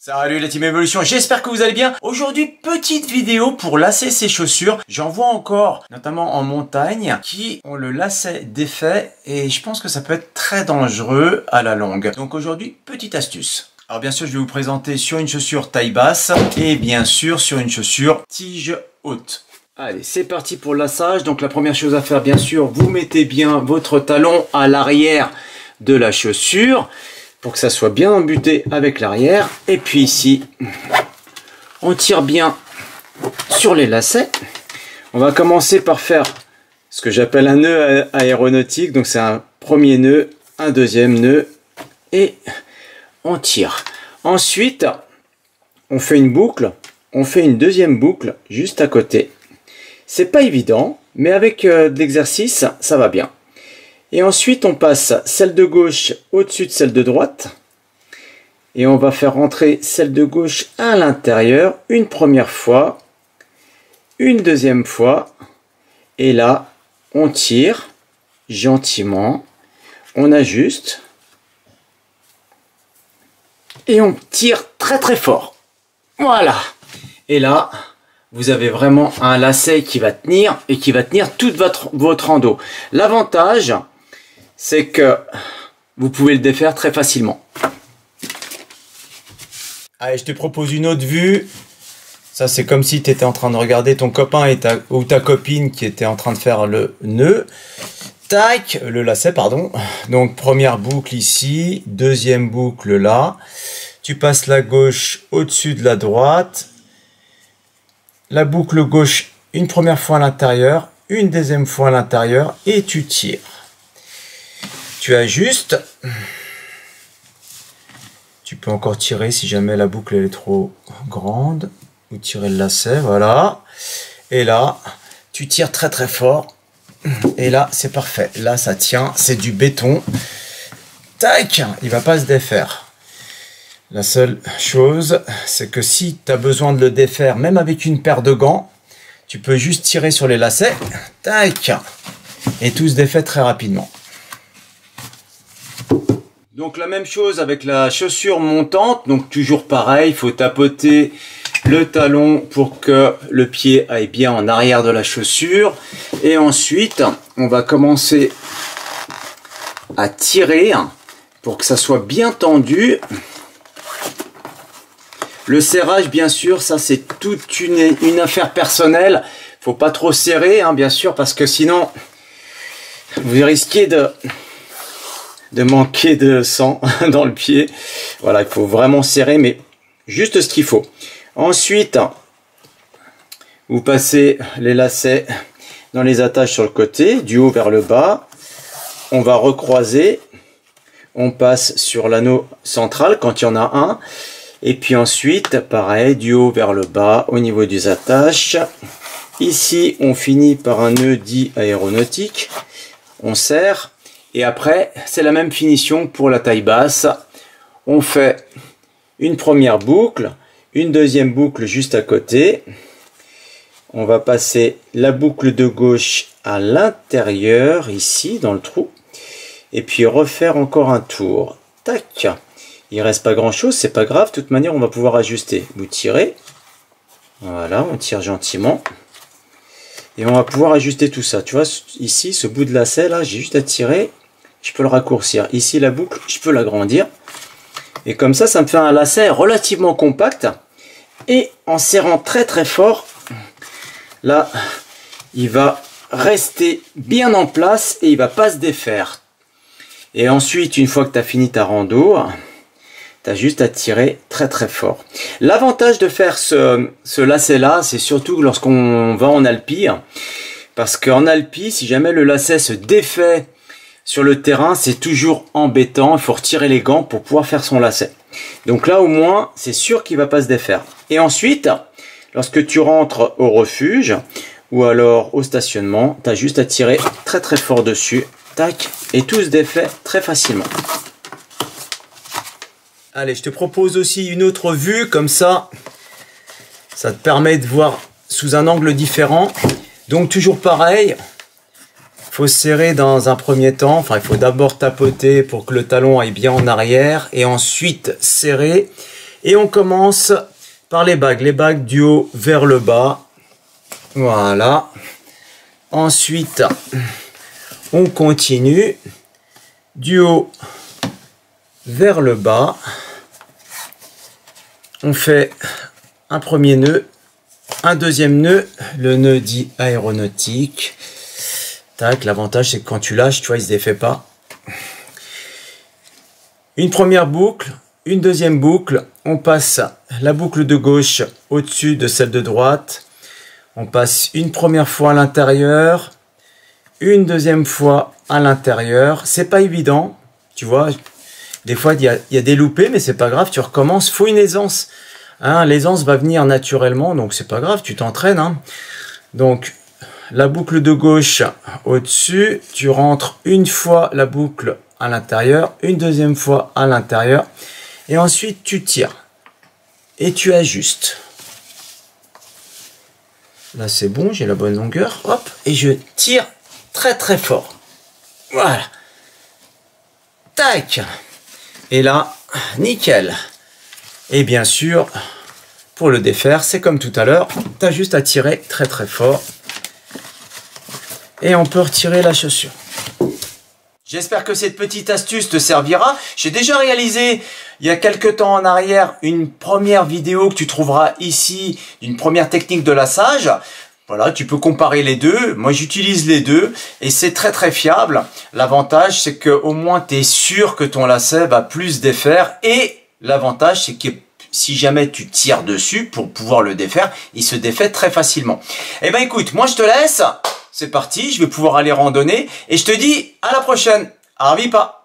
Salut la team Evolution, j'espère que vous allez bien. Aujourd'hui, petite vidéo pour lasser ses chaussures. J'en vois encore, notamment en montagne, qui ont le lacet défait et je pense que ça peut être très dangereux à la longue. Donc aujourd'hui, petite astuce. Alors bien sûr, je vais vous présenter sur une chaussure taille basse et bien sûr sur une chaussure tige haute. Allez, c'est parti pour le lassage. Donc la première chose à faire, bien sûr, vous mettez bien votre talon à l'arrière de la chaussure pour que ça soit bien embuté avec l'arrière. Et puis ici, on tire bien sur les lacets. On va commencer par faire ce que j'appelle un nœud aéronautique. Donc c'est un premier nœud, un deuxième nœud et on tire. Ensuite, on fait une boucle. On fait une deuxième boucle juste à côté. C'est pas évident, mais avec de l'exercice, ça va bien. Et ensuite, on passe celle de gauche au-dessus de celle de droite. Et on va faire rentrer celle de gauche à l'intérieur une première fois, une deuxième fois. Et là, on tire gentiment, on ajuste. Et on tire très très fort. Voilà. Et là, vous avez vraiment un lacet qui va tenir et qui va tenir toute votre rando. L'avantage, c'est que vous pouvez le défaire très facilement. Allez, je te propose une autre vue. Ça, c'est comme si tu étais en train de regarder ton copain ou ta copine qui était en train de faire le nœud. Tac, le lacet, pardon. Donc, première boucle ici, deuxième boucle là. Tu passes la gauche au-dessus de la droite. La boucle gauche une première fois à l'intérieur, une deuxième fois à l'intérieur et tu tires. Tu ajustes. Tu peux encore tirer si jamais la boucle est trop grande ou tirer le lacet, voilà. Et là, tu tires très très fort. Et là, c'est parfait. Là, ça tient, c'est du béton. Tac, il va pas se défaire. La seule chose, c'est que si tu as besoin de le défaire, même avec une paire de gants, tu peux juste tirer sur les lacets, tac, et tout se défait très rapidement. Donc la même chose avec la chaussure montante, donc toujours pareil, il faut tapoter le talon pour que le pied aille bien en arrière de la chaussure. Et ensuite, on va commencer à tirer pour que ça soit bien tendu. Le serrage, bien sûr, ça c'est toute une affaire personnelle. Faut pas trop serrer, hein, bien sûr, parce que sinon, vous risquez de manquer de sang dans le pied. Voilà, il faut vraiment serrer, mais juste ce qu'il faut. Ensuite, vous passez les lacets dans les attaches sur le côté, du haut vers le bas. On va recroiser. On passe sur l'anneau central quand il y en a un. Et puis ensuite, pareil, du haut vers le bas, au niveau des attaches. Ici, on finit par un nœud dit aéronautique. On serre. Et après, c'est la même finition pour la taille basse. On fait une première boucle, une deuxième boucle juste à côté. On va passer la boucle de gauche à l'intérieur, ici, dans le trou. Et puis refaire encore un tour. Tac! Il reste pas grand chose, c'est pas grave, de toute manière on va pouvoir ajuster. Vous tirez, voilà, on tire gentiment. Et on va pouvoir ajuster tout ça. Tu vois, ici, ce bout de lacet là, j'ai juste à tirer, je peux le raccourcir. Ici la boucle, je peux l'agrandir. Et comme ça, ça me fait un lacet relativement compact. Et en serrant très très fort, là, il va rester bien en place et il va pas se défaire. Et ensuite, une fois que tu as fini ta rando, tu as juste à tirer très très fort. L'avantage de faire ce lacet là, c'est surtout lorsqu'on va en alpi. Parce qu'en alpi, si jamais le lacet se défait sur le terrain, c'est toujours embêtant. Il faut retirer les gants pour pouvoir faire son lacet. Donc là au moins, c'est sûr qu'il ne va pas se défaire. Et ensuite, lorsque tu rentres au refuge ou alors au stationnement, tu as juste à tirer très très fort dessus. Tac, et tout se défait très facilement. Allez, je te propose aussi une autre vue, comme ça te permet de voir sous un angle différent. Donc toujours pareil, il faut serrer dans un premier temps, enfin il faut d'abord tapoter pour que le talon aille bien en arrière, et ensuite serrer, Et on commence par les bagues du haut vers le bas. Voilà. Ensuite, on continue du haut vers le bas. On fait un premier nœud, un deuxième nœud, le nœud dit aéronautique. Tac, l'avantage c'est que quand tu lâches, tu vois, il se défait pas. Une première boucle, une deuxième boucle, on passe la boucle de gauche au-dessus de celle de droite. On passe une première fois à l'intérieur, une deuxième fois à l'intérieur. C'est pas évident, tu vois. Des fois, il y a des loupés, mais c'est pas grave, tu recommences. Faut une aisance. Hein, l'aisance va venir naturellement, donc c'est pas grave, tu t'entraînes. Hein. Donc, la boucle de gauche au-dessus, tu rentres une fois la boucle à l'intérieur, une deuxième fois à l'intérieur, et ensuite tu tires et tu ajustes. Là c'est bon, j'ai la bonne longueur, hop, et je tire très très fort. Voilà. Tac. Et là, nickel. Et bien sûr, pour le défaire, c'est comme tout à l'heure, tu as juste à tirer très très fort. Et on peut retirer la chaussure. J'espère que cette petite astuce te servira. J'ai déjà réalisé il y a quelques temps en arrière une première vidéo que tu trouveras ici, d'une première technique de lassage. Voilà, tu peux comparer les deux. Moi, j'utilise les deux et c'est très très fiable. L'avantage, c'est que au moins tu es sûr que ton lacet va plus défaire. Et l'avantage, c'est que si jamais tu tires dessus pour pouvoir le défaire, il se défait très facilement. Eh ben écoute, moi je te laisse. C'est parti, je vais pouvoir aller randonner et je te dis à la prochaine. Arvipa.